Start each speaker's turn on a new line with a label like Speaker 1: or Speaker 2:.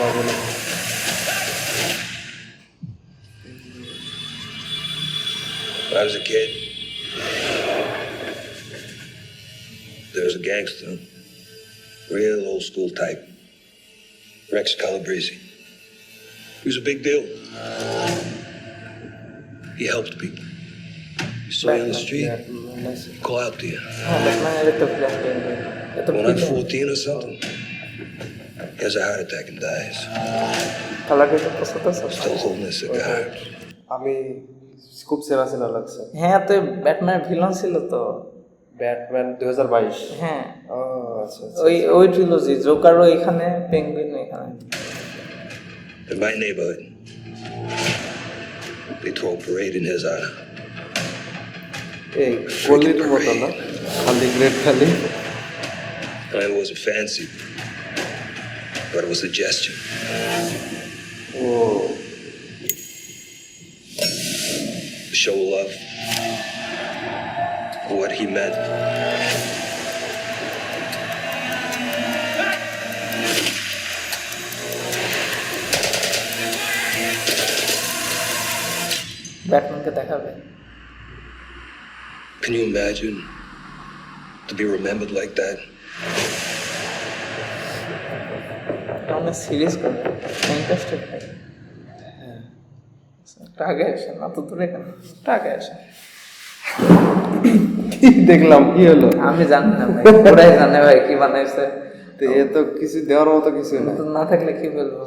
Speaker 1: Babul
Speaker 2: When I was a kid, there was a gangster, real old school type, Rex Calabrese. He was a big deal. He helped people. You saw you on the street, he'd call out to you.
Speaker 3: হ্যাঁ ব্যাটম্যানের একটা flash painting এত
Speaker 2: When I'm 14 or something, he has a heart attack and dies.
Speaker 3: কালারটা তো পছন্দ আছে
Speaker 2: Still holding a cigar.
Speaker 1: আমি খুব সেরা সেরা লাগছে
Speaker 3: হ্যাঁ তো ব্যাটম্যান ভিলেন ছিল তো
Speaker 1: ব্যাটম্যান 2022
Speaker 3: হ্যাঁ
Speaker 1: ও আচ্ছা
Speaker 3: ওই ট্রিলজি জোকারও এখানে পেঙ্গুইনও এখানে
Speaker 2: In my neighborhood, they throw a parade in his honor.
Speaker 1: এই গলির মতো না খালি গ্রেট খালি
Speaker 2: And it wasn't fancy, but it was a gesture.
Speaker 1: O
Speaker 2: To show love for what he meant.
Speaker 3: ব্যাটম্যানকে দেখাবে
Speaker 2: Can you imagine to be remembered like that?
Speaker 3: অনেক serious করে interested হয় টাকে আসে না তো দূরে কেন টাকে আসে
Speaker 1: কি দেখলাম কি হলো
Speaker 3: আমি জানি না ভাই ওরাই জানে ভাই কি বানাইছে
Speaker 1: তো এ তো কিছু দেওয়ার মতো কিছু না
Speaker 3: না থাকলে কি বলবো